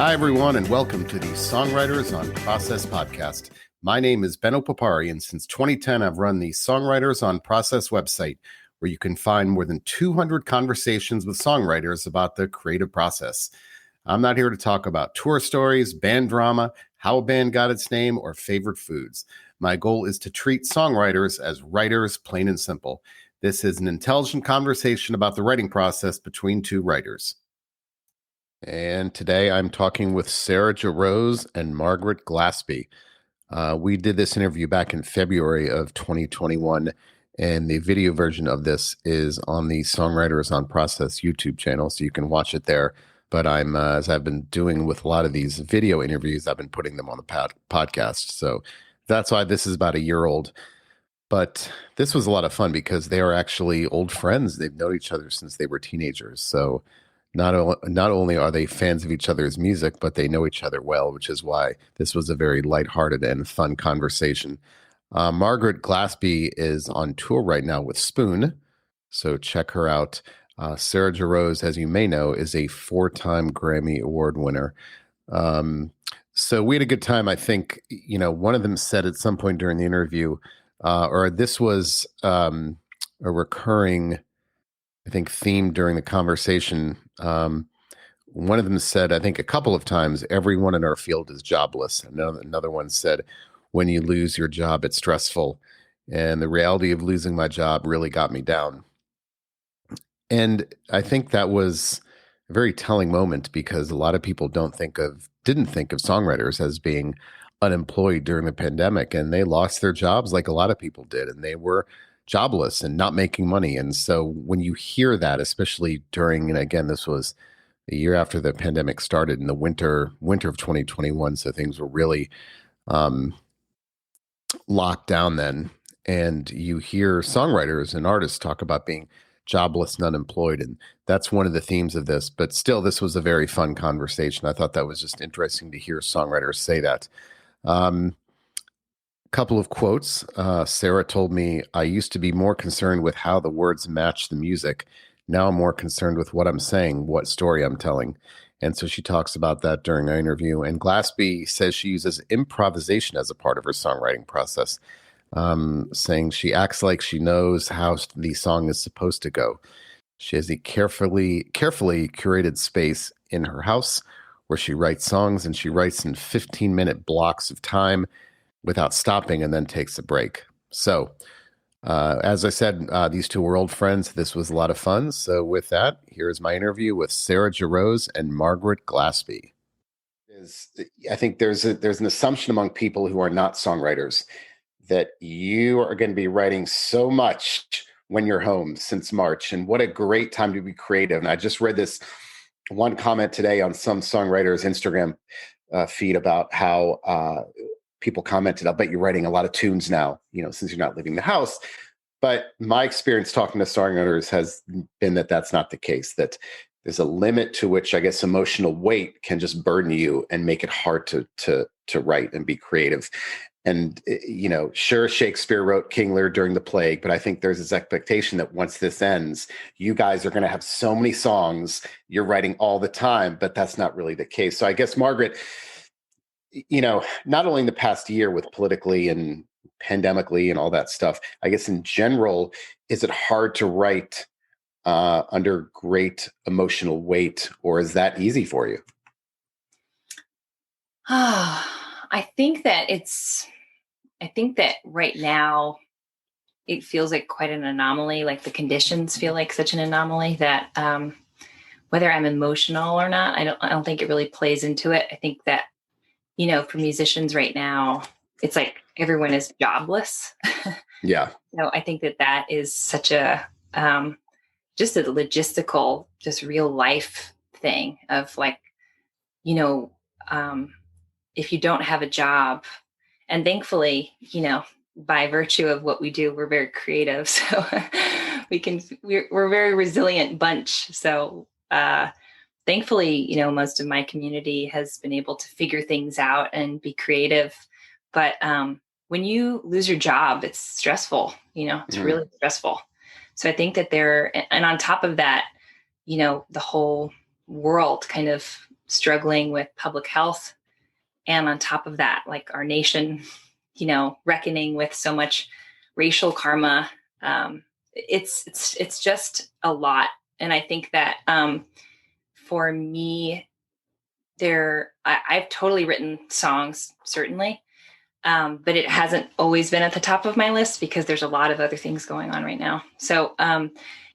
Hi, everyone, and welcome to the Songwriters on Process podcast. My name is Benno Papari, and since 2010, I've run the Songwriters on Process website, where you can find more than 200 conversations with songwriters about the creative process. I'm not here to talk about tour stories, band drama, how a band got its name, or favorite foods. My goal is to treat songwriters as writers, plain and simple. This is an intelligent conversation about the writing process between two writers. And today I'm talking with Jarosz and Margaret Glaspy. We did this interview back in February of 2021, and the video version of this is on the Songwriters on Process YouTube channel, so you can watch it there. But as I've been doing with a lot of these video interviews, I've been putting them on the podcast. So that's why this is about a year old. But this was a lot of fun because they are actually old friends. They've known each other since they were teenagers. So not only are they fans of each other's music, but they know each other well, which is why this was a very lighthearted and fun conversation. Margaret Glaspy is on tour right now with Spoon, so check her out. Jarosz, as you may know, is a 4-time Grammy Award winner. So we had a good time. I think, one of them said at some point during the interview, or this was a recurring, I think, theme during the conversation. One of them said, I think a couple of times, everyone in our field is jobless. Another one said, when you lose your job, it's stressful. And the reality of losing my job really got me down. And I think that was a very telling moment because a lot of people didn't think of songwriters as being unemployed during the pandemic, and they lost their jobs like a lot of people did, and they were jobless and not making money. And so when you hear that, especially during, and again, this was a year after the pandemic started in the winter of 2021, so things were really locked down then. And you hear songwriters and artists talk about being jobless and unemployed, and that's one of the themes of this. But still, this was a very fun conversation. I thought that was just interesting to hear songwriters say that. Couple of quotes. Sarah told me, I used to be more concerned with how the words match the music. Now I'm more concerned with what I'm saying, what story I'm telling. And so she talks about that during our interview. And Glaspy says she uses improvisation as a part of her songwriting process, saying she acts like she knows how the song is supposed to go. She has a carefully curated space in her house where she writes songs, and she writes in 15-minute blocks of time without stopping, and then takes a break. So, as I said, these two were old friends. This was a lot of fun. So with that, here's my interview with Jarosz and Margaret Glaspy. I think there's an assumption among people who are not songwriters that you are going to be writing so much when you're home since March, and what a great time to be creative. And I just read this one comment today on some songwriters' Instagram feed about how people commented, I'll bet you're writing a lot of tunes now, since you're not leaving the house. But my experience talking to songwriters has been that that's not the case, that there's a limit to which, I guess, emotional weight can just burden you and make it hard to write and be creative. And, sure, Shakespeare wrote King Lear during the plague, but I think there's this expectation that once this ends, you guys are going to have so many songs, you're writing all the time, but that's not really the case. So I guess, Margaret, not only in the past year with politically and pandemically and all that stuff, I guess in general, is it hard to write under great emotional weight, or is that easy for you? I think that right now it feels like quite an anomaly. Like the conditions feel like such an anomaly that whether I'm emotional or not, I don't think it really plays into it. I think that, for musicians right now, it's like everyone is jobless. Yeah. So I think that is such a, just a logistical, just real life thing of like, if you don't have a job, and thankfully, by virtue of what we do, we're very creative. So we're a very resilient bunch. So, thankfully, most of my community has been able to figure things out and be creative. But when you lose your job, it's stressful, it's really stressful. So I think that and on top of that, the whole world kind of struggling with public health. And on top of that, like our nation, reckoning with so much racial karma. It's just a lot. And I think that for me, I've totally written songs, certainly. But it hasn't always been at the top of my list because there's a lot of other things going on right now. So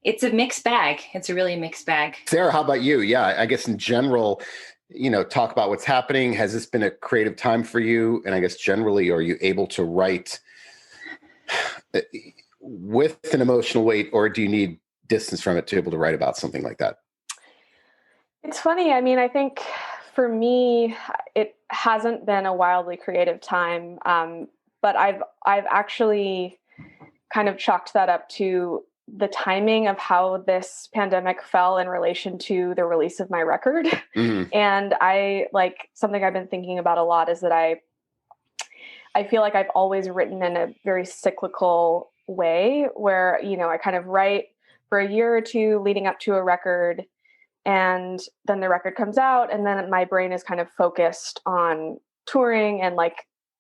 it's a mixed bag. It's a really mixed bag. Sarah, how about you? Yeah, I guess in general, talk about what's happening. Has this been a creative time for you? And I guess generally, are you able to write with an emotional weight, or do you need distance from it to be able to write about something like that? It's funny. I mean, I think for me, it hasn't been a wildly creative time, but I've actually kind of chalked that up to the timing of how this pandemic fell in relation to the release of my record. Mm-hmm. And something I've been thinking about a lot is that I feel like I've always written in a very cyclical way where, I kind of write for a year or two leading up to a record, and then the record comes out, and then my brain is kind of focused on touring and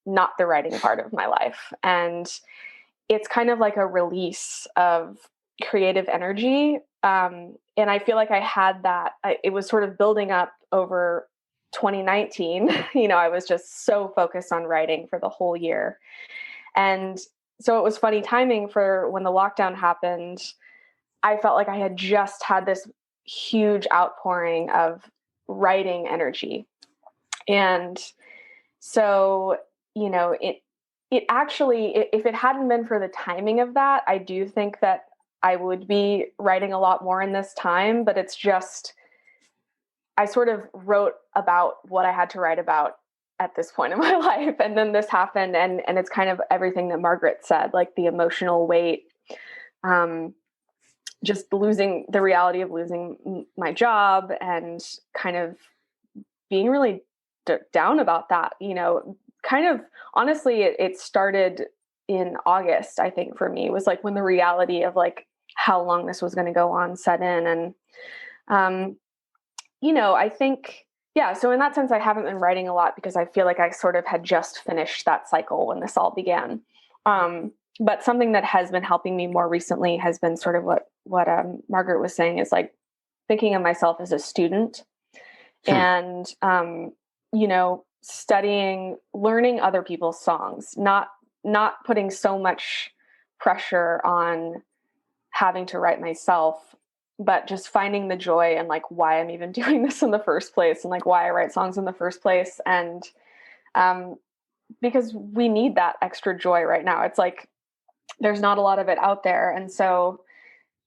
not the writing part of my life. And it's kind of like a release of creative energy. And I feel like I had that. It was sort of building up over 2019. I was just so focused on writing for the whole year. And so it was funny timing for when the lockdown happened. I felt like I had just had this huge outpouring of writing energy. And so, it actually, if it hadn't been for the timing of that, I do think that I would be writing a lot more in this time, but it's just, I sort of wrote about what I had to write about at this point in my life. And then this happened, and it's kind of everything that Margaret said, like the emotional weight, just losing the reality of losing my job and kind of being really down about that, kind of honestly, it started in August, I think for me. It was like when the reality of how long this was going to go on set in. And, I think, yeah, so in that sense, I haven't been writing a lot because I feel like I sort of had just finished that cycle when this all began. But something that has been helping me more recently has been sort of what Margaret was saying, is thinking of myself as a student and, studying, learning other people's songs, not putting so much pressure on having to write myself, but just finding the joy and why I'm even doing this in the first place, and why I write songs in the first place. And because we need that extra joy right now. It's there's not a lot of it out there. And so,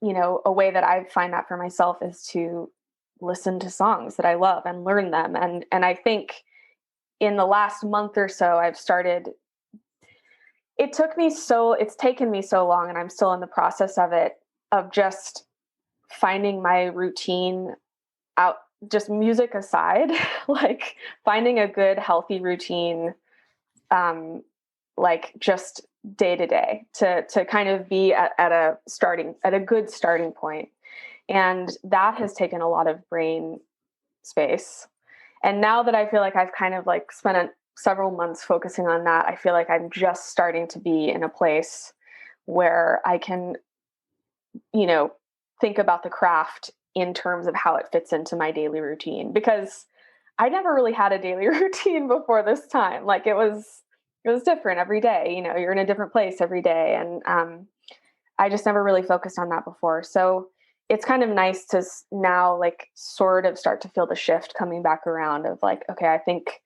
a way that I find that for myself is to listen to songs that I love and learn them. And I think in the last month or so, I've started, it's taken me so long, and I'm still in the process of it, of just finding my routine out, just music aside, finding a good, healthy routine, just day to day to kind of be at a good starting point. And that has taken a lot of brain space. And now that I feel like I've kind of spent several months focusing on that, I feel like I'm just starting to be in a place where I can, think about the craft in terms of how it fits into my daily routine, because I never really had a daily routine before this time. It was different every day. You're in a different place every day. And I just never really focused on that before. So it's kind of nice to now sort of start to feel the shift coming back around of okay, I think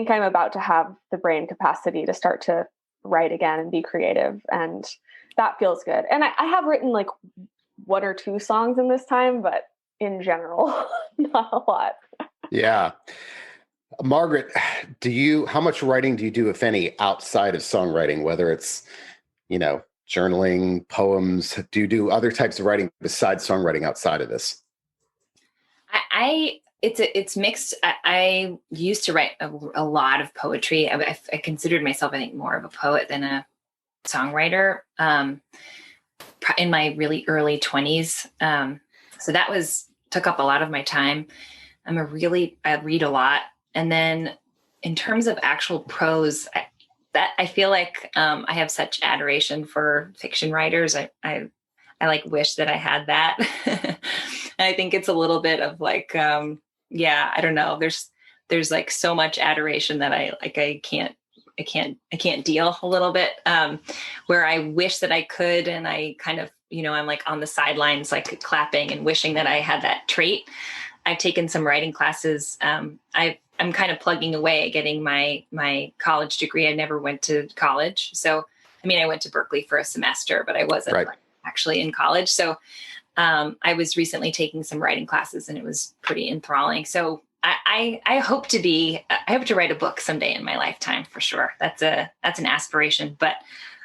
I'm about to have the brain capacity to start to write again and be creative. And that feels good. And I have written one or two songs in this time, but in general, not a lot. Yeah. Margaret, how much writing do you do, if any, outside of songwriting, whether it's, journaling, poems? Do you do other types of writing besides songwriting outside of this? It's mixed. I used to write a lot of poetry. I considered myself, I think, more of a poet than a songwriter in my really early 20s. So that took up a lot of my time. I read a lot. And then in terms of actual prose, I feel like I have such adoration for fiction writers. I like wish that I had that. And I think it's a little bit of like, I don't know. There's like so much adoration that I can't deal a little bit, where I wish that I could. And I kind of, I'm like on the sidelines, like clapping and wishing that I had that trait. I've taken some writing classes. I'm kind of plugging away at getting my college degree. I never went to college. So, I went to Berkeley for a semester, but I wasn't actually in college. So I was recently taking some writing classes, and it was pretty enthralling. So I hope to write a book someday in my lifetime, for sure. That's an aspiration, but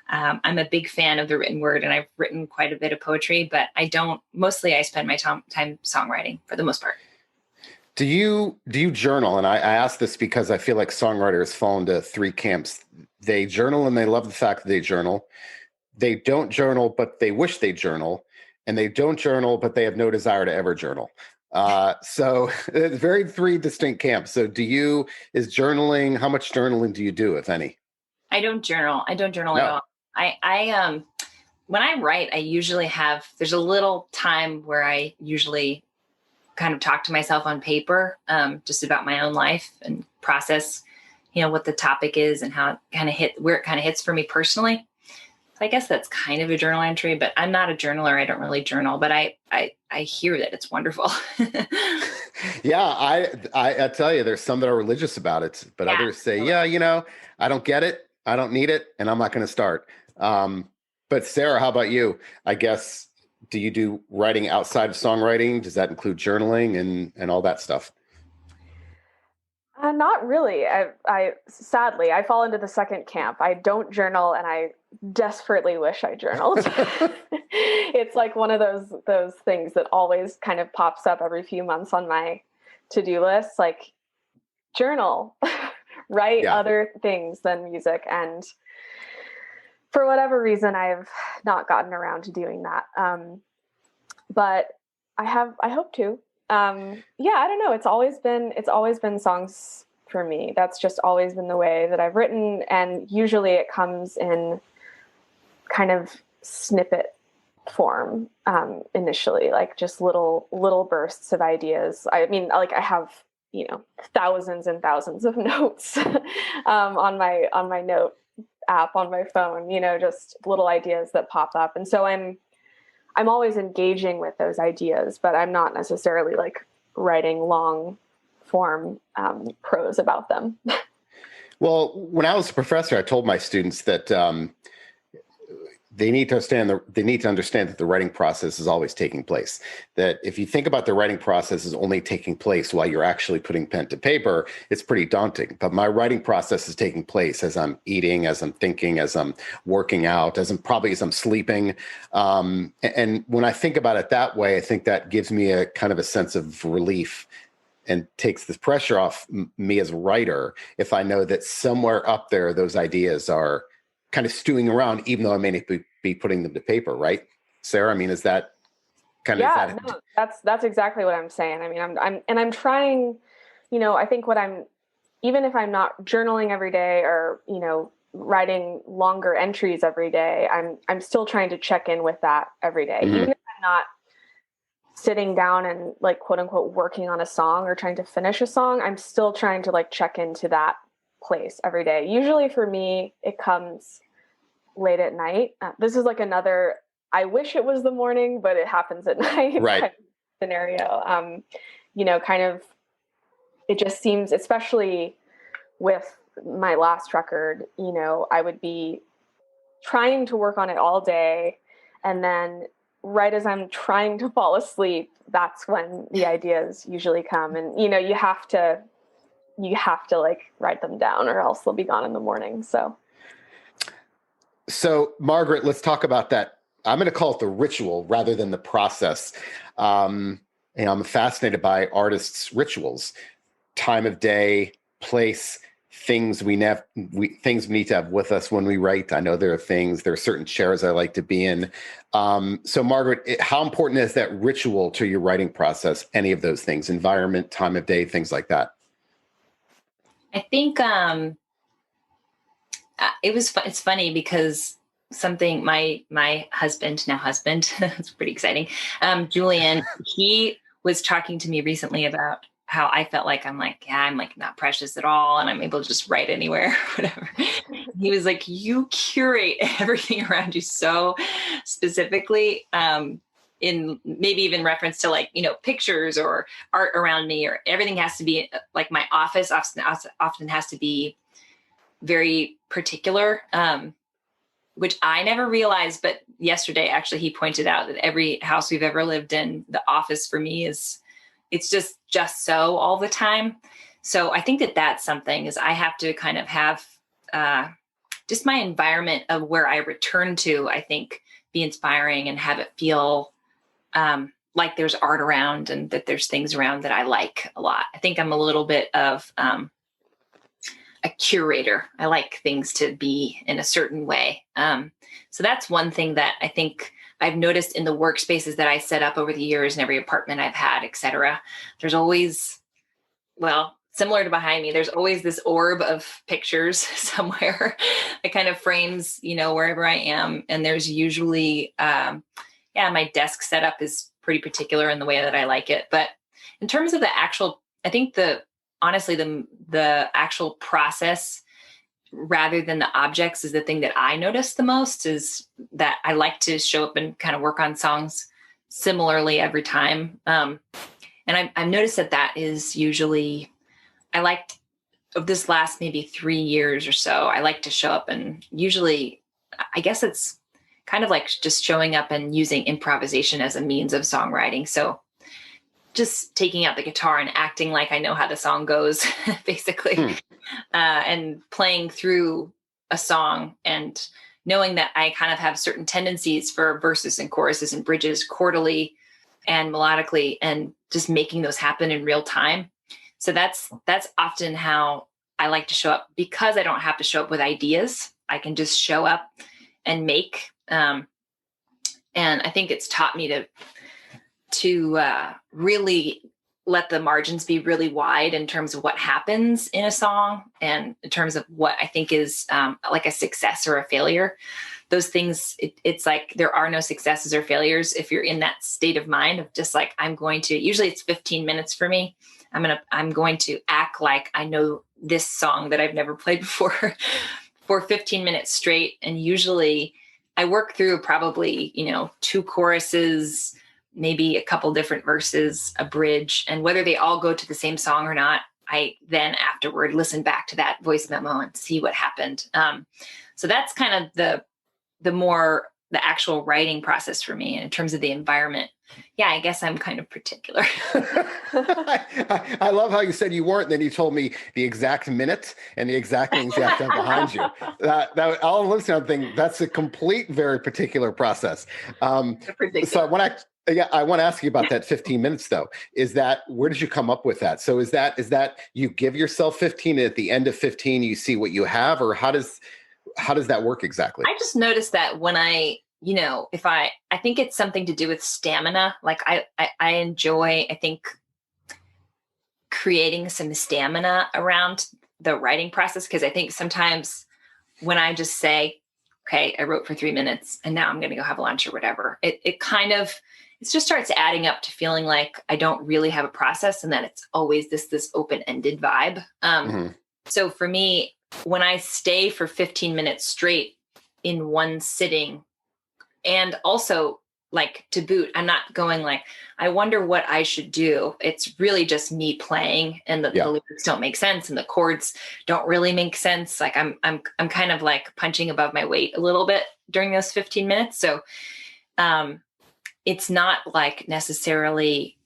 I'm a big fan of the written word, and I've written quite a bit of poetry, but I spend my time songwriting for the most part. Do you journal? And I ask this because I feel like songwriters fall into three camps. They journal and they love the fact that they journal. They don't journal, but they wish they journal. And they don't journal, but they have no desire to ever journal. So it's very three distinct camps. So is journaling, how much journaling do you do, if any? I don't journal. At all. I when I write, I usually there's a little time where I usually kind of talk to myself on paper, just about my own life and process, what the topic is and how it kind of hits for me personally. So I guess that's kind of a journal entry, but I'm not a journaler. I don't really journal, but I hear that it's wonderful. Yeah. I tell you, there's some that are religious about it, but others say, I don't get it. I don't need it. And I'm not going to start. But Sarah, how about you? I guess, do you do writing outside of songwriting? Does that include journaling and all that stuff? Not really. I sadly, I fall into the second camp. I don't journal, and I desperately wish I journaled. It's like one of those things that always kind of pops up every few months on my to-do list, like journal, write other things than music. And for whatever reason, I've not gotten around to doing that. But I hope to. I don't know. It's always been songs for me. That's just always been the way that I've written. And usually it comes in kind of snippet form, initially, like just little bursts of ideas. I have, thousands and thousands of notes, on my note app on my phone, just little ideas that pop up. And so I'm always engaging with those ideas, but I'm not necessarily like writing long form prose about them. Well, when I was a professor, I told my students that they need to understand that the writing process is always taking place. That if you think about the writing process as only taking place while you're actually putting pen to paper, it's pretty daunting. But my writing process is taking place as I'm eating, as I'm thinking, as I'm working out, as I'm sleeping. And when I think about it that way, I think that gives me a kind of a sense of relief and takes this pressure off me as a writer if I know that somewhere up there those ideas are kind of stewing around, even though I may not be putting them to paper, right? Sarah, is that kind of... No, that's exactly what I'm saying. I'm trying, I think even if I'm not journaling every day or, writing longer entries every day, I'm still trying to check in with that every day. Mm-hmm. Even if I'm not sitting down and like, quote unquote, working on a song or trying to finish a song, I'm still trying to like check into that place every day. Usually for me, it comes late at night. This is like another, I wish it was the morning, but it happens at night, right? Kind of scenario. Kind of, it just seems, especially with my last record, I would be trying to work on it all day. And then right as I'm trying to fall asleep, that's when the ideas usually come. And, you have to like write them down or else they'll be gone in the morning. So Margaret, let's talk about that. I'm going to call it the ritual rather than the process. I'm fascinated by artists' rituals, time of day, place, things we need to have with us when we write. I know there are certain chairs I like to be in. So Margaret, how important is that ritual to your writing process? Any of those things, environment, time of day, things like that? I think it's funny because my husband, it's pretty exciting. Julian, he was talking to me recently about how I felt like I'm like not precious at all. And I'm able to just write anywhere, whatever. He was like, you curate everything around you so specifically, in maybe even reference to like, pictures or art around me, or everything has to be like my office often has to be very particular, which I never realized. But yesterday, actually, he pointed out that every house we've ever lived in, the office for me it's just so all the time. So I think that that's something is I have to kind of have just my environment of where I return to, I think, be inspiring and have it feel like there's art around and that there's things around that I like a lot. I think I'm a little bit of a curator. I like things to be in a certain way. So that's one thing that I think I've noticed in the workspaces that I set up over the years in every apartment I've had, et cetera. There's always, similar to behind me, there's always this orb of pictures somewhere that kind of frames, wherever I am. And there's usually, my desk setup is pretty particular in the way that I like it. But in terms of the actual, I think honestly, the actual process rather than the objects is the thing that I notice the most, is that I like to show up and kind of work on songs similarly every time. And I've noticed that is usually, of this last maybe 3 years or so, I like to show up and usually, I guess it's kind of like just showing up and using improvisation as a means of songwriting. So just taking out the guitar and acting like I know how the song goes, basically, and playing through a song and knowing that I kind of have certain tendencies for verses and choruses and bridges chordally and melodically, and just making those happen in real time. So that's often how I like to show up, because I don't have to show up with ideas. I can just show up and make. And I think it's taught me to really let the margins be really wide in terms of what happens in a song and in terms of what I think is like a success or a failure. Those things, it's like there are no successes or failures if you're in that state of mind of just like, usually it's 15 minutes for me. I'm going to act like I know this song that I've never played before for 15 minutes straight. And usually I work through probably, 2 choruses, maybe a couple different verses, a bridge, and whether they all go to the same song or not, I then afterward listen back to that voice memo and see what happened. So that's kind of the actual writing process for me. And in terms of the environment, I guess I'm kind of particular. I love how you said you weren't, then you told me the exact minute and the exact things you have to have behind you. That all listening thing, that's a complete, very particular process. So I want to ask you about that 15 minutes though. Where did you come up with that? So is that you give yourself 15 and at the end of 15, you see what you have, or how does that work exactly? I just noticed that when I think it's something to do with stamina. Like I enjoy, I think, creating some stamina around the writing process. Cause I think sometimes when I just say, okay, I wrote for 3 minutes and now I'm going to go have lunch or whatever, it just starts adding up to feeling like I don't really have a process, and that it's always this open-ended vibe. So for me, when I stay for 15 minutes straight in one sitting, and also like to boot, I'm not going like, I wonder what I should do. It's really just me playing, and the lyrics don't make sense and the chords don't really make sense. Like I'm kind of like punching above my weight a little bit during those 15 minutes. So, it's not like necessarily,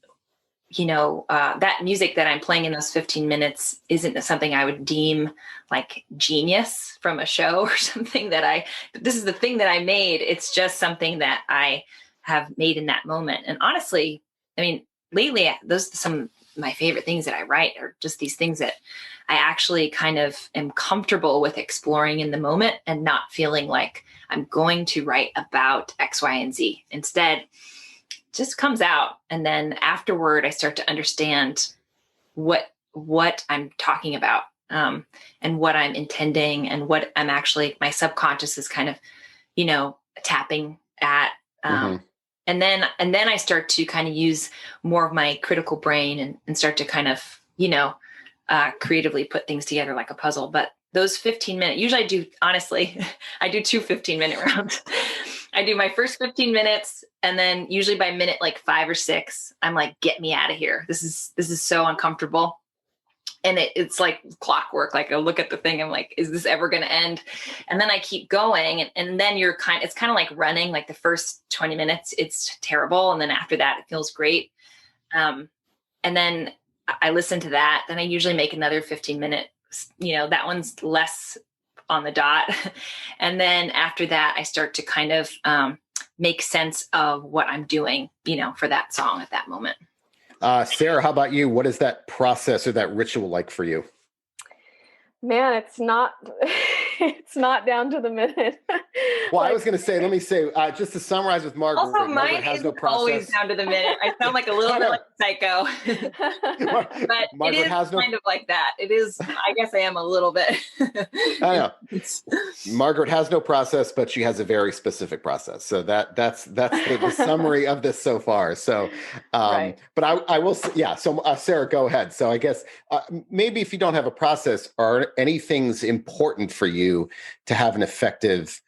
that music that I'm playing in those 15 minutes isn't something I would deem like genius from a show or something this is the thing that I made. It's just something that I have made in that moment. And honestly, I mean, lately some my favorite things that I write are just these things that I actually kind of am comfortable with exploring in the moment and not feeling like I'm going to write about X, Y, and Z. Instead, it just comes out. And then afterward, I start to understand what I'm talking about, and what I'm intending, and what I'm actually, my subconscious is kind of, tapping at. And then I start to kind of use more of my critical brain and start to kind of, creatively put things together like a puzzle. But those 15-minute, usually I do two 15-minute rounds. I do my first 15 minutes. And then usually by minute like 5 or 6, I'm like, get me out of here. This is so uncomfortable. And it's like clockwork. Like I look at the thing, I'm like, is this ever going to end? And then I keep going. And then it's kind of like running. Like the first 20 minutes, it's terrible. And then after that, it feels great. And then I listen to that. Then I usually make another 15-minute, that one's less on the dot. And then after that, I start to kind of make sense of what I'm doing, for that song at that moment. Sarah, how about you? What is that process or that ritual like for you? Man, it's not down to the minute. Well, I was going to say, let me say, just to summarize with Margaret. Also, Margaret mine is always down to the minute. I sound like a little bit like a psycho, but Margaret it is kind of like that. It is, I guess I am a little bit. I know. Margaret has no process, but she has a very specific process. So that's the summary of this so far. So, right. But I will say, yeah. So Sarah, go ahead. So I guess maybe if you don't have a process, are any things important for you to have an effective,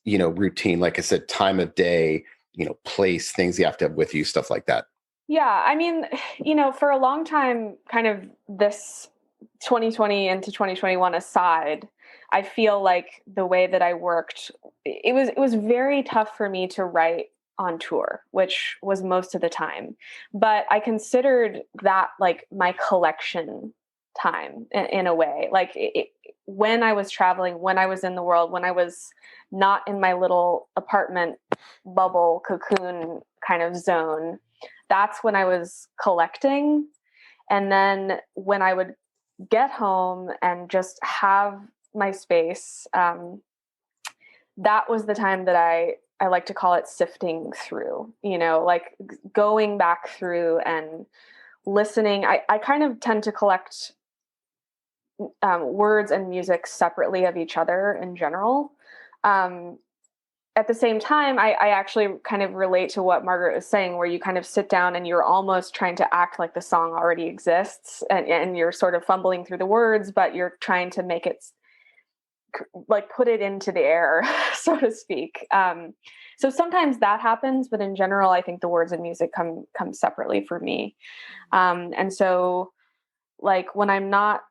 routine? Like I said, time of day, place, things you have to have with you, stuff like that. Yeah. I mean, for a long time, kind of this 2020 into 2021 aside, I feel like the way that I worked, it was very tough for me to write on tour, which was most of the time. But I considered that like my collection time in a way. Like when I was traveling, when I was in the world, when I was not in my little apartment bubble cocoon kind of zone, that's when I was collecting. And then when I would get home and just have my space, that was the time that I like to call it sifting through, like going back through and listening. I kind of tend to collect words and music separately of each other in general. At the same time, I actually kind of relate to what Margaret was saying, where you kind of sit down and you're almost trying to act like the song already exists, and you're sort of fumbling through the words, but you're trying to make it like put it into the air, so to speak. So sometimes that happens, but in general, I think the words and music come separately for me. And so like when I'm not,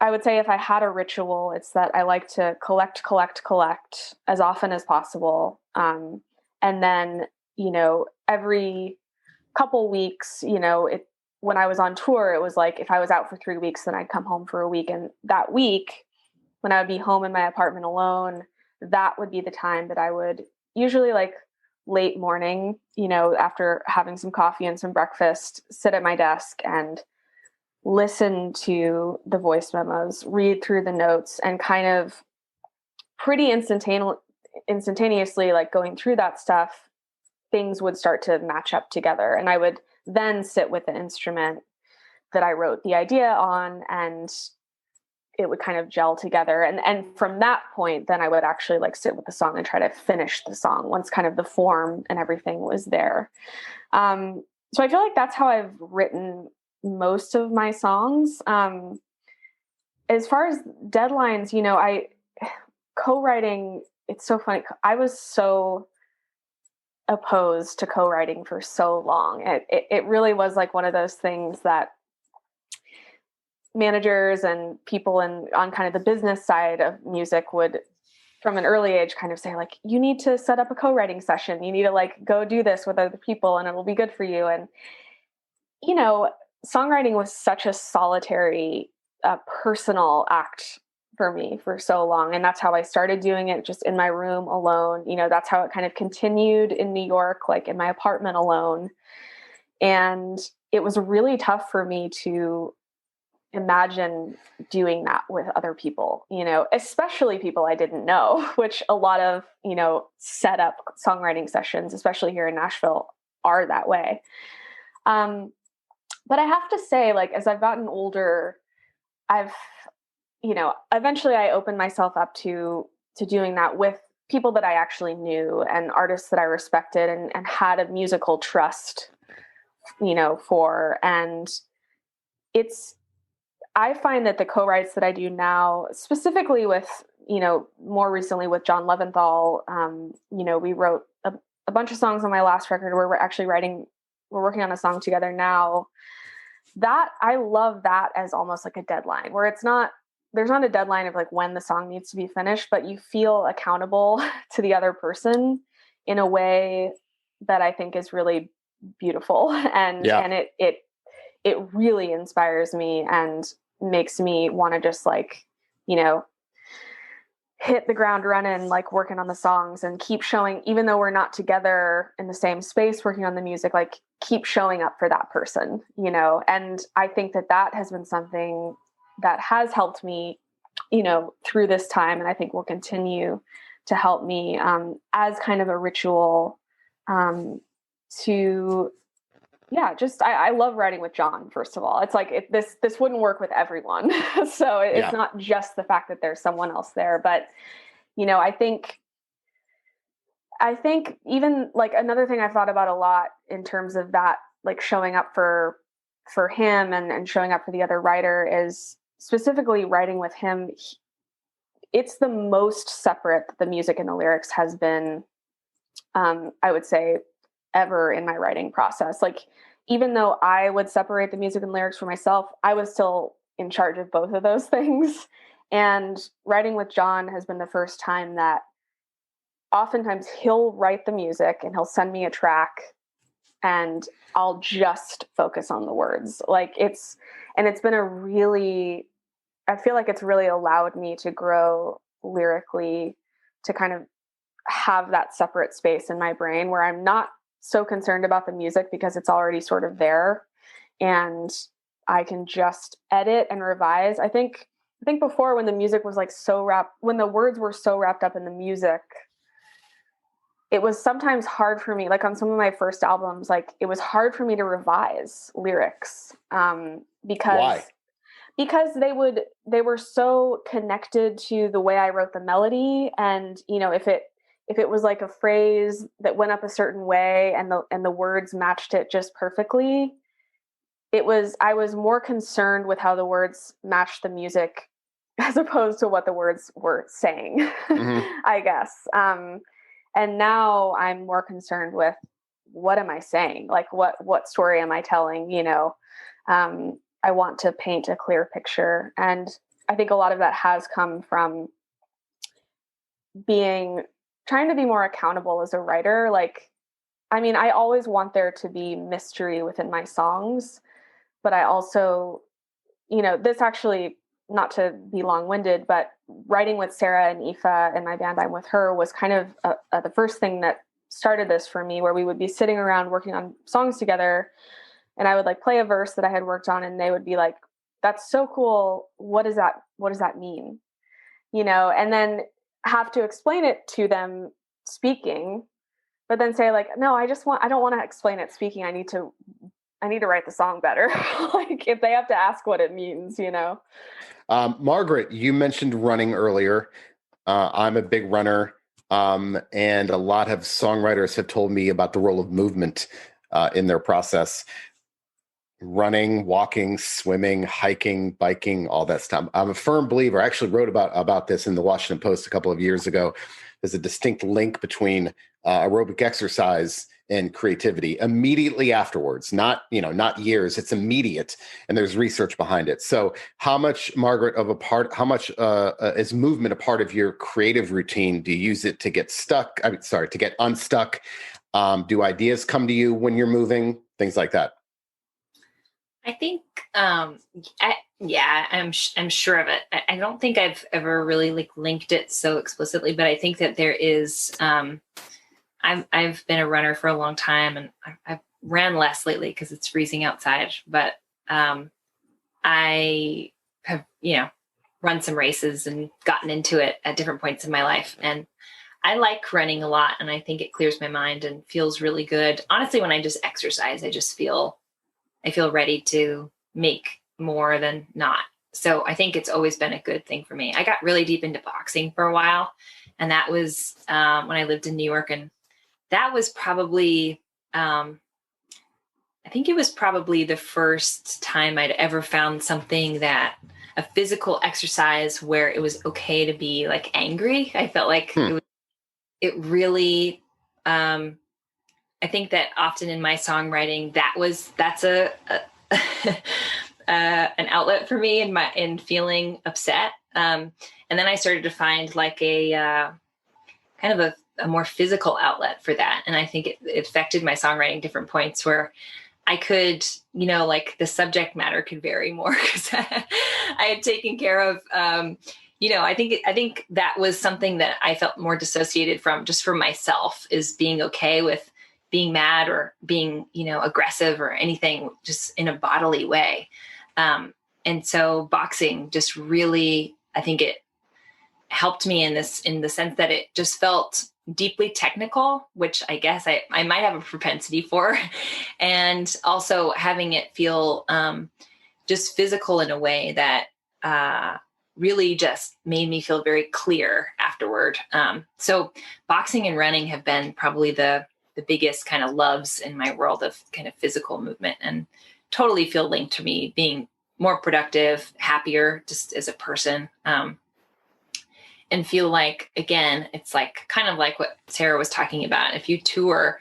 I would say if I had a ritual, it's that I like to collect as often as possible. And then, every couple weeks, when I was on tour, it was like, if I was out for 3 weeks, then I'd come home for a week. And that week, when I would be home in my apartment alone, that would be the time that I would usually like late morning, after having some coffee and some breakfast, sit at my desk and listen to the voice memos, read through the notes, and kind of pretty instantaneously, like going through that stuff, things would start to match up together. And I would then sit with the instrument that I wrote the idea on, and it would kind of gel together. And from that point, then I would actually like sit with the song and try to finish the song once kind of the form and everything was there. So I feel like that's how I've written most of my songs. As far as deadlines, co-writing, it's so funny. I was so opposed to co-writing for so long. It really was like one of those things that managers and people on kind of the business side of music would, from an early age, kind of say like, you need to set up a co-writing session. You need to like go do this with other people and it'll be good for you. And, songwriting was such a solitary, personal act for me for so long. And that's how I started doing it, just in my room alone. That's how it kind of continued in New York, like in my apartment alone. And it was really tough for me to imagine doing that with other people, especially people I didn't know, which a lot of, set up songwriting sessions, especially here in Nashville, are that way. But I have to say, like, as I've gotten older, I've, eventually I opened myself up to doing that with people that I actually knew and artists that I respected and had a musical trust, for. And I find that the co-writes that I do now, specifically with, more recently with John Leventhal, we wrote a bunch of songs on my last record where we're working on a song together now. That I love that as almost like a deadline where there's not a deadline of like when the song needs to be finished, but you feel accountable to the other person in a way that I think is really beautiful. And it really inspires me and makes me want to just like, hit the ground running, like working on the songs and keep showing, even though we're not together in the same space working on the music, like keep showing up for that person, and I think that has been something that has helped me, through this time. And I think will continue to help me as kind of a ritual I love writing with John, first of all. It's like this wouldn't work with everyone. So it's not just the fact that there's someone else there, but, I think even like another thing I've thought about a lot in terms of that, like showing up for him and showing up for the other writer is specifically writing with him. It's the most separate the music and the lyrics has been, I would say, ever in my writing process. Like, even though I would separate the music and lyrics for myself, I was still in charge of both of those things. And writing with John has been the first time that oftentimes he'll write the music and he'll send me a track and I'll just focus on the words. It's been I feel like it's really allowed me to grow lyrically, to kind of have that separate space in my brain where I'm not so concerned about the music because it's already sort of there and I can just edit and revise. I think before, when the music was like when the words were so wrapped up in the music, it was sometimes hard for me, like on some of my first albums, like it was hard for me to revise lyrics because Why? Because they were so connected to the way I wrote the melody. And, if it was like a phrase that went up a certain way and the words matched it just perfectly, I was more concerned with how the words matched the music as opposed to what the words were saying, I guess. And now I'm more concerned with what am I saying? Like what story am I telling? I want to paint a clear picture. And I think a lot of that has come from trying to be more accountable as a writer. I always want there to be mystery within my songs, but I also, this actually, not to be long-winded, but writing with Sarah and Aoife and my band I'm With Her was kind of the first thing that started this for me, where we would be sitting around working on songs together and I would like play a verse that I had worked on and they would be like, that's so cool. What does that mean? And then have to explain it to them speaking, but then say like, no, I don't want to explain it speaking. I need to write the song better. Like if they have to ask what it means, Margaret, you mentioned running earlier. I'm a big runner. And a lot of songwriters have told me about the role of movement in their process. Running, walking, swimming, hiking, biking, all that stuff. I'm a firm believer. I actually wrote about this in the Washington Post a couple of years ago. There's a distinct link between aerobic exercise and creativity immediately afterwards, not years. It's immediate, and there's research behind it. So how much, Margaret, is movement a part of your creative routine? Do you use it to get to get unstuck? Do ideas come to you when you're moving? Things like that. I think, I'm sure of it. I don't think I've ever really linked it so explicitly, but I think that there is, I've been a runner for a long time and I've ran less lately because it's freezing outside, but I have, run some races and gotten into it at different points in my life. And I like running a lot, and I think it clears my mind and feels really good. Honestly, when I just exercise, I feel ready to make more than not. So I think it's always been a good thing for me. I got really deep into boxing for a while, and that was when I lived in New York. And that was probably, I think it was probably the first time I'd ever found something a physical exercise where it was okay to be like angry. I felt like it really, I think that often in my songwriting, that's an outlet for me in feeling upset. And then I started to find like a kind of a more physical outlet for that. And I think it affected my songwriting different points where I could, like the subject matter could vary more because I had taken care of, I think that was something that I felt more dissociated from just for myself, is being okay with being mad or being, aggressive or anything just in a bodily way. And so boxing just really, I think it helped me in the sense that it just felt deeply technical, which I guess I might have a propensity for, and also having it feel just physical in a way that really just made me feel very clear afterward. So boxing and running have been probably the biggest kind of loves in my world of kind of physical movement, and totally feel linked to me being more productive, happier just as a person. And feel like, again, it's like kind of like what Sarah was talking about. If you tour,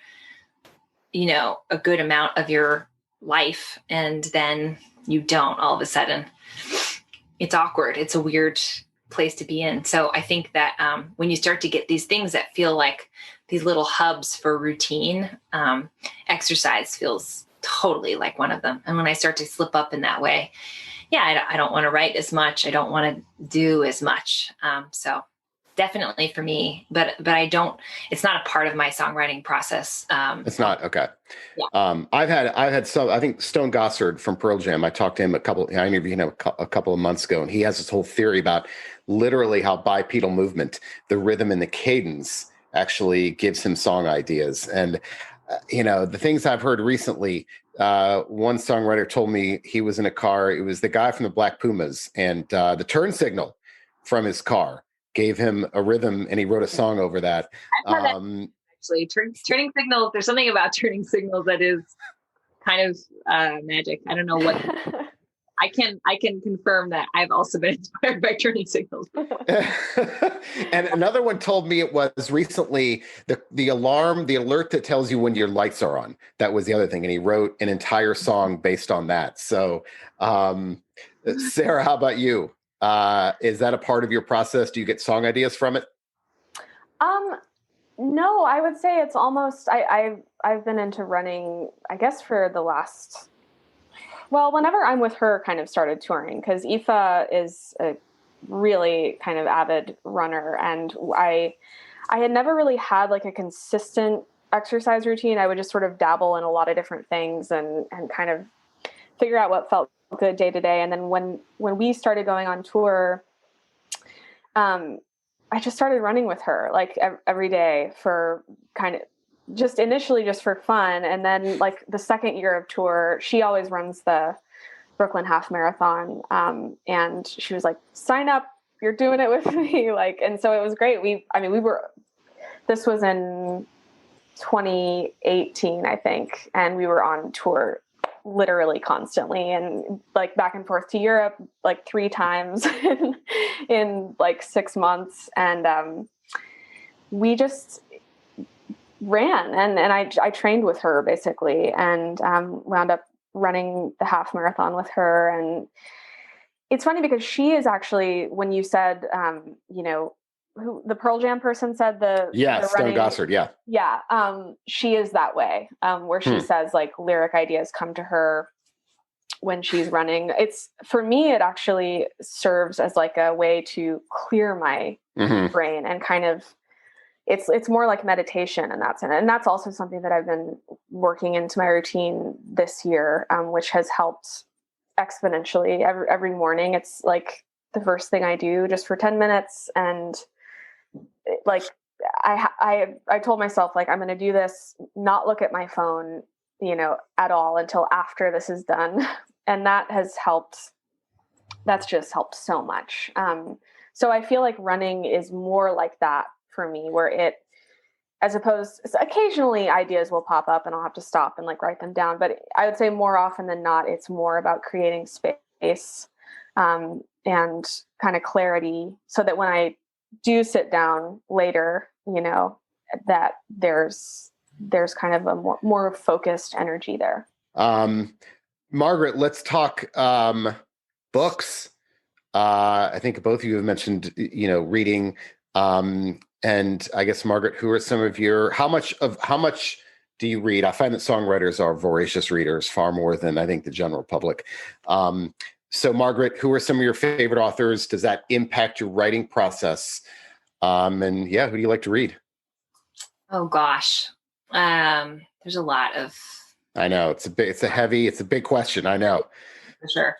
a good amount of your life and then you don't all of a sudden, it's awkward. It's a weird place to be in. So I think that when you start to get these things that feel like these little hubs for routine, exercise feels totally like one of them. And when I start to slip up in that way, I don't want to write as much. I don't want to do as much. So definitely for me, but I don't, it's not a part of my songwriting process. It's not. Okay. Yeah. I've had some, I think Stone Gossard from Pearl Jam, I talked to him I interviewed him a couple of months ago, and he has this whole theory about literally how bipedal movement, the rhythm and the cadence actually gives him song ideas. And, the things I've heard recently, one songwriter told me he was in a car. It was the guy from the Black Pumas, and the turn signal from his car gave him a rhythm, and he wrote a song over that. Actually, turning signals. There's something about turning signals that is kind of magic. I don't know what. I can confirm that I've also been inspired by turning signals. And another one told me it was recently the alert that tells you when your lights are on. That was the other thing. And he wrote an entire song based on that. So, Sarah, how about you? Is that a part of your process? Do you get song ideas from it? No, I would say it's almost, I've been into running, I guess for the last, whenever I'm with her, kind of started touring, because Aoife is a really kind of avid runner, and I had never really had like a consistent exercise routine. I would just sort of dabble in a lot of different things and kind of figure out what felt good day to day. And then when we started going on tour, I just started running with her like every day for kind of just initially just for fun. And then like the second year of tour, she always runs the Brooklyn Half Marathon. And she was like, sign up, you're doing it with me. Like, and so it was great. This was in 2018, I think. And we were on tour literally constantly, and like back and forth to Europe like 3 times in like 6 months. And we just ran and I trained with her basically, and wound up running the half marathon with her. And it's funny because she is actually, when you said, who the Pearl Jam person said the Stone Gossard. Yeah. She is that way, where she says like lyric ideas come to her when she's running. It's, for me, it actually serves as like a way to clear my brain and kind of, it's more like meditation in that sense. And that's also something that I've been working into my routine this year, which has helped exponentially. Every morning, it's like the first thing I do just for 10 minutes. And like, I told myself, like, I'm going to do this, not look at my phone, at all until after this is done. And that has helped. That's just helped so much. So I feel like running is more like that for me, where as opposed, occasionally ideas will pop up and I'll have to stop and like write them down. But I would say more often than not, it's more about creating space and kind of clarity, so that when I do sit down later, that there's kind of a more focused energy there. Margaret, let's talk books. I think both of you have mentioned, reading. And I guess, Margaret, who are some of how much do you read? I find that songwriters are voracious readers, far more than I think the general public. So Margaret, who are some of your favorite authors? Does that impact your writing process? And yeah, who do you like to read? Oh gosh. There's a lot of, I know it's a big question. I know. For sure.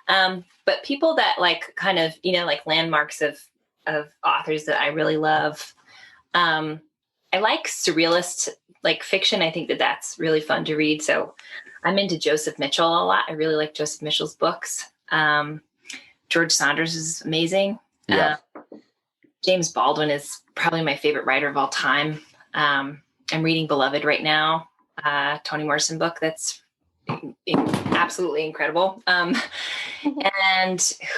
But people that like kind of, like landmarks of authors that I really love. I like surrealist, like fiction. I think that's really fun to read. So I'm into Joseph Mitchell a lot. I really like Joseph Mitchell's books. George Saunders is amazing. Yeah. James Baldwin is probably my favorite writer of all time. I'm reading Beloved right now, Toni Morrison book. That's absolutely incredible. And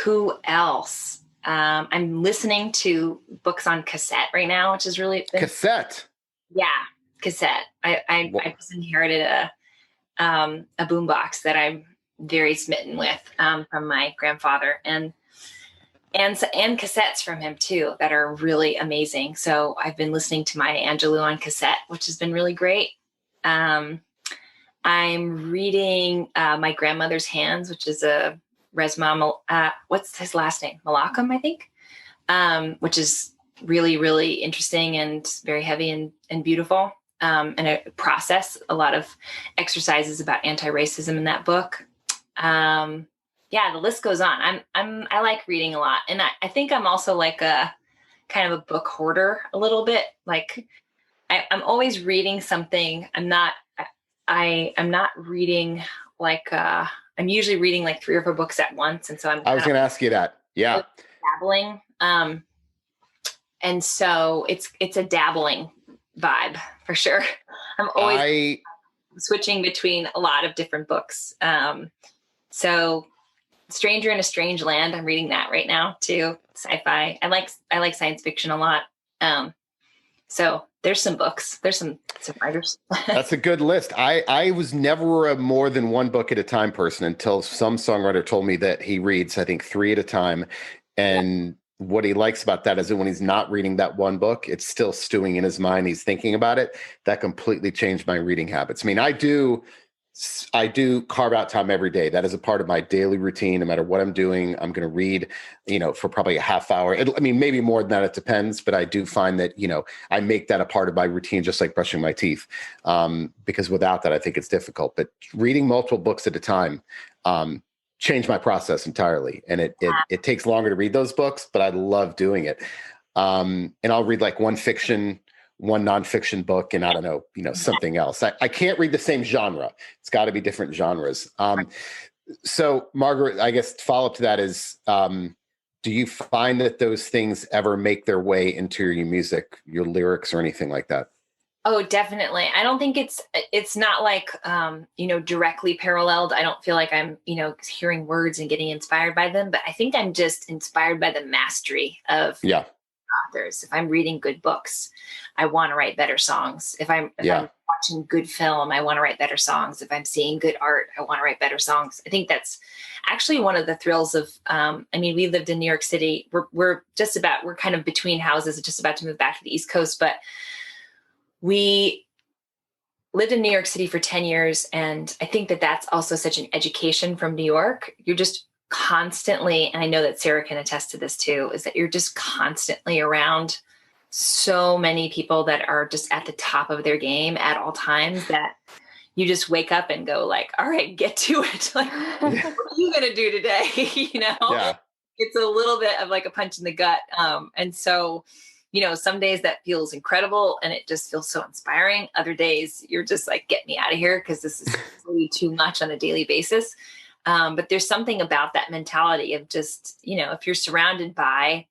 who else? I'm listening to books on cassette right now, which is really cassette. Yeah, cassette. I just inherited a boombox that I'm very smitten with from my grandfather, and cassettes from him too that are really amazing. So I've been listening to Maya Angelou on cassette, which has been really great. I'm reading My Grandmother's Hands, which is a Resmaa, what's his last name? Malcolm, I think, which is really, really interesting and very heavy and beautiful. And a lot of exercises about anti-racism in that book. Yeah, the list goes on. I like reading a lot. And I think I'm also like a kind of a book hoarder a little bit. Like I'm always reading something. I'm not reading like, I'm usually reading like 3 or 4 books at once. And so I was going to ask you that. Yeah. Dabbling. And so it's a dabbling vibe for sure. I'm always switching between a lot of different books. So Stranger in a Strange Land, I'm reading that right now too. Sci-fi. I like science fiction a lot. So there's some books, there's some writers. That's a good list. I was never a more than one book at a time person until some songwriter told me that he reads, I think, 3 at a time. And what he likes about that is that when he's not reading that one book, it's still stewing in his mind. He's thinking about it. That completely changed my reading habits. I mean, I do carve out time every day. That is a part of my daily routine. No matter what I'm doing, I'm going to read, for probably a half hour. Maybe more than that, it depends, but I do find that, I make that a part of my routine, just like brushing my teeth. Because without that, I think it's difficult, but reading multiple books at a time, changed my process entirely. And it takes longer to read those books, but I love doing it. And I'll read like one nonfiction book, and I don't know, something else. I can't read the same genre. It's got to be different genres. So Margaret, I guess follow up to that is, do you find that those things ever make their way into your music, your lyrics, or anything like that? Oh, definitely. I don't think it's not like, directly paralleled. I don't feel like I'm, hearing words and getting inspired by them, but I think I'm just inspired by the mastery of authors. If I'm reading good books, I want to write better songs. If I'm watching good film, I want to write better songs. If I'm seeing good art, I want to write better songs. I think that's actually one of the thrills of, we lived in New York City. We're kind of between houses, just about to move back to the East Coast, but we lived in New York City for 10 years. And I think that that's also such an education from New York. You're just constantly, and I know that Sarah can attest to this too, is that you're just constantly around so many people that are just at the top of their game at all times that you just wake up and go like, all right, get to it. Like, what are you going to do today? Yeah. It's a little bit of like a punch in the gut. And so, some days that feels incredible and it just feels so inspiring. Other days you're just like, get me out of here, because this is really too much on a daily basis. But there's something about that mentality of just, if you're surrounded by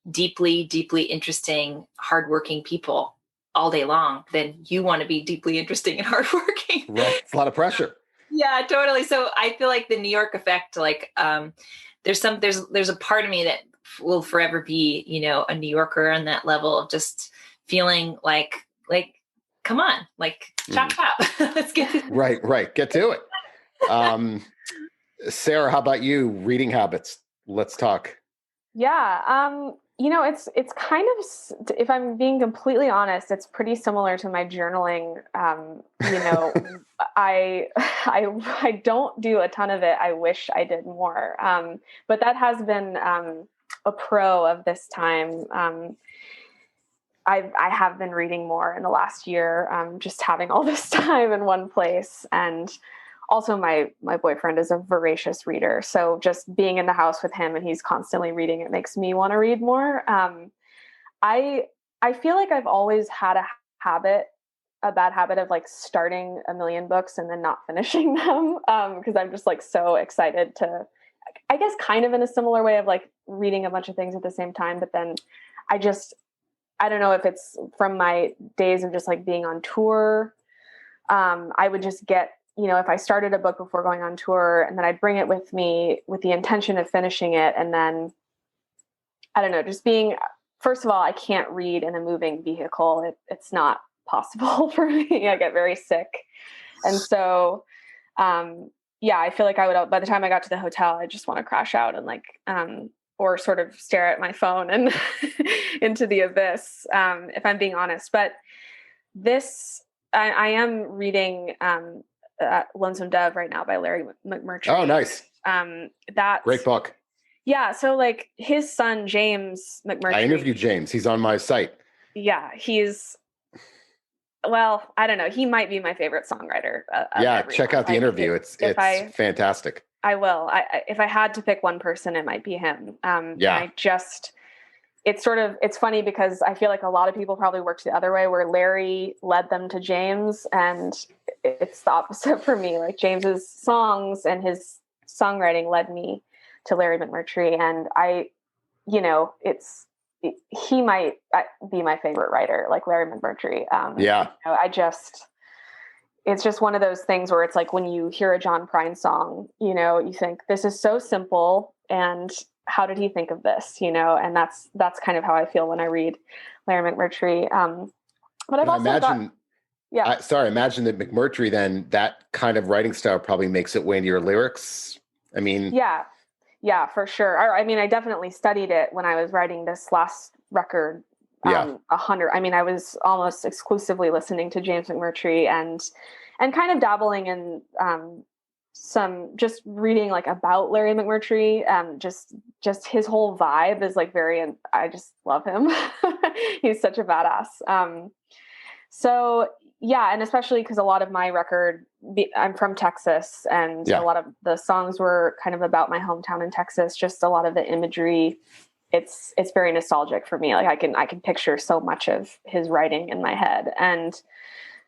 deeply, deeply interesting, hardworking people all day long, then you want to be deeply interesting and hardworking. Right. It's a lot of pressure. Yeah, totally. So I feel like the New York effect, like, there's a part of me that will forever be, a New Yorker on that level of just feeling like, come on, like chop chop. Let's get this. Right. Get to it. Sarah, how about you? Reading habits. Let's talk. Yeah. It's kind of, if I'm being completely honest, it's pretty similar to my journaling. I don't do a ton of it. I wish I did more. But that has been a pro of this time. I have been reading more in the last year, just having all this time in one place. And also my boyfriend is a voracious reader. So just being in the house with him and he's constantly reading, it makes me want to read more. I feel like I've always had a bad habit of like starting a million books and then not finishing them. Because I'm just like so excited to, I guess kind of in a similar way of like reading a bunch of things at the same time. But then I don't know if it's from my days of just like being on tour. I would just get, if I started a book before going on tour, and then I'd bring it with me with the intention of finishing it. And then, I don't know, just being, first of all, I can't read in a moving vehicle. It's not possible for me. I get very sick. And so, I feel like I would, by the time I got to the hotel, I just want to crash out and like, or sort of stare at my phone and into the abyss, if I'm being honest. But this, I am reading, Lonesome Dove right now by Larry McMurtry. Oh, nice. That's great book. Yeah. So like his son, James McMurtry. I interviewed James. He's on my site. Yeah. Well, I don't know. He might be my favorite songwriter. Check out the interview. It's fantastic. I will. If I had to pick one person, it might be him. It's funny because I feel like a lot of people probably worked the other way, where Larry led them to James, and it's the opposite for me. Like James's songs and his songwriting led me to Larry McMurtry, and he might be my favorite writer, like Larry McMurtry. It's just one of those things where it's like when you hear a John Prine song, you think this is so simple, and how did he think of this? And that's kind of how I feel when I read Larry McMurtry. But I've also imagine that McMurtry, then that kind of writing style probably makes it way into your lyrics. I mean, yeah, for sure. I mean, I definitely studied it when I was writing this last record. 100. I mean, I was almost exclusively listening to James McMurtry and kind of dabbling in some just reading like about Larry McMurtry. Just his whole vibe is like I just love him. He's such a badass. So yeah, and especially because a lot of my record, I'm from Texas, and a lot of the songs were kind of about my hometown in Texas. Just a lot of the imagery, it's very nostalgic for me. Like I can picture so much of his writing in my head. And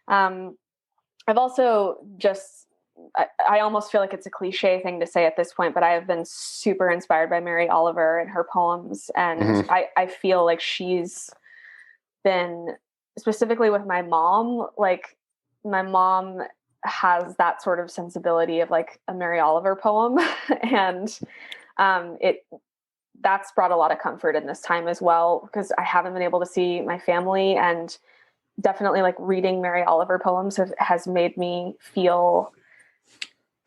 I've also I almost feel like it's a cliche thing to say at this point, but I have been super inspired by Mary Oliver and her poems. And I feel like she's been, specifically with my mom, like my mom has that sort of sensibility of like a Mary Oliver poem. And that's brought a lot of comfort in this time as well, because I haven't been able to see my family, and definitely like reading Mary Oliver poems has made me feel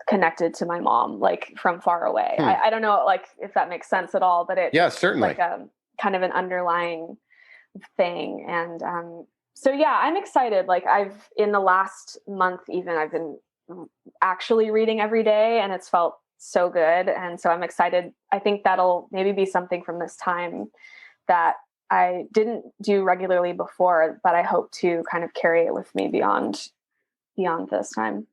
connected to my mom, like from far away. I don't know, like if that makes sense at all, but certainly like kind of an underlying thing. And so yeah, I'm excited. Like in the last month even, I've been actually reading every day, and it's felt so good. And so I'm excited. I think that'll maybe be something from this time that I didn't do regularly before, but I hope to kind of carry it with me beyond this time.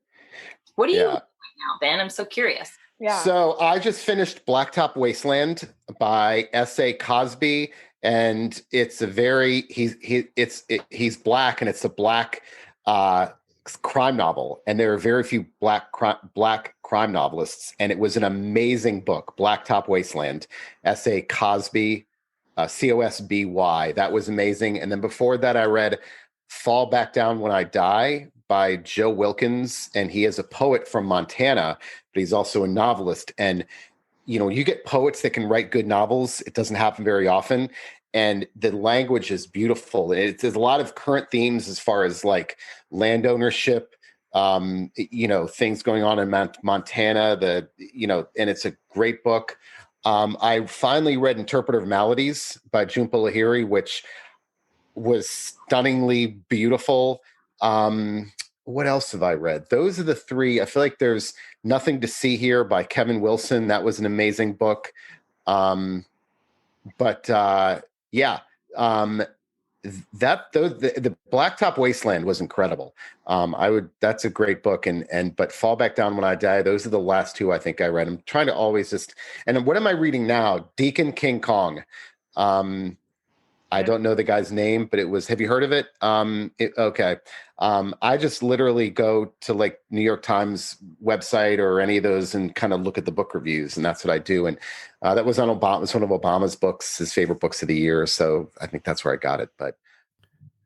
What are you doing now, Ben? I'm so curious. Yeah. So I just finished Blacktop Wasteland by S.A. Cosby, and it's a very he's black, and it's a black crime novel, and there are very few black crime novelists, and it was an amazing book. Blacktop Wasteland, S.A. Cosby, Cosby. That was amazing. And then before that, I read Fall Back Down When I Die by Joe Wilkins, and he is a poet from Montana, but he's also a novelist. And you get poets that can write good novels. It doesn't happen very often. And the language is beautiful. There's a lot of current themes as far as like land ownership, things going on in Montana, and it's a great book. I finally read Interpreter of Maladies by Jhumpa Lahiri, which was stunningly beautiful. What else have I read? Those are the three. I feel like there's Nothing to See Here by Kevin Wilson. That was an amazing book. The Blacktop Wasteland was incredible. That's a great book. But Fall Back Down When I Die, those are the last two I think I read. I'm trying to always and what am I reading now? Deacon King Kong. I don't know the guy's name, but have you heard of it? Okay. I just literally go to like New York Times website or any of those and kind of look at the book reviews, and that's what I do. And that was on Obama. It was one of Obama's books, his favorite books of the year. So I think that's where I got it.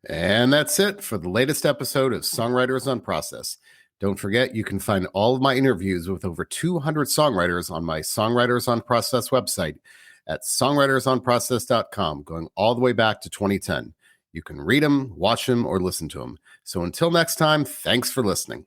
And that's it for the latest episode of Songwriters on Process. Don't forget, you can find all of my interviews with over 200 songwriters on my Songwriters on Process website at songwritersonprocess.com, going all the way back to 2010. You can read them, watch them, or listen to them. So until next time, thanks for listening.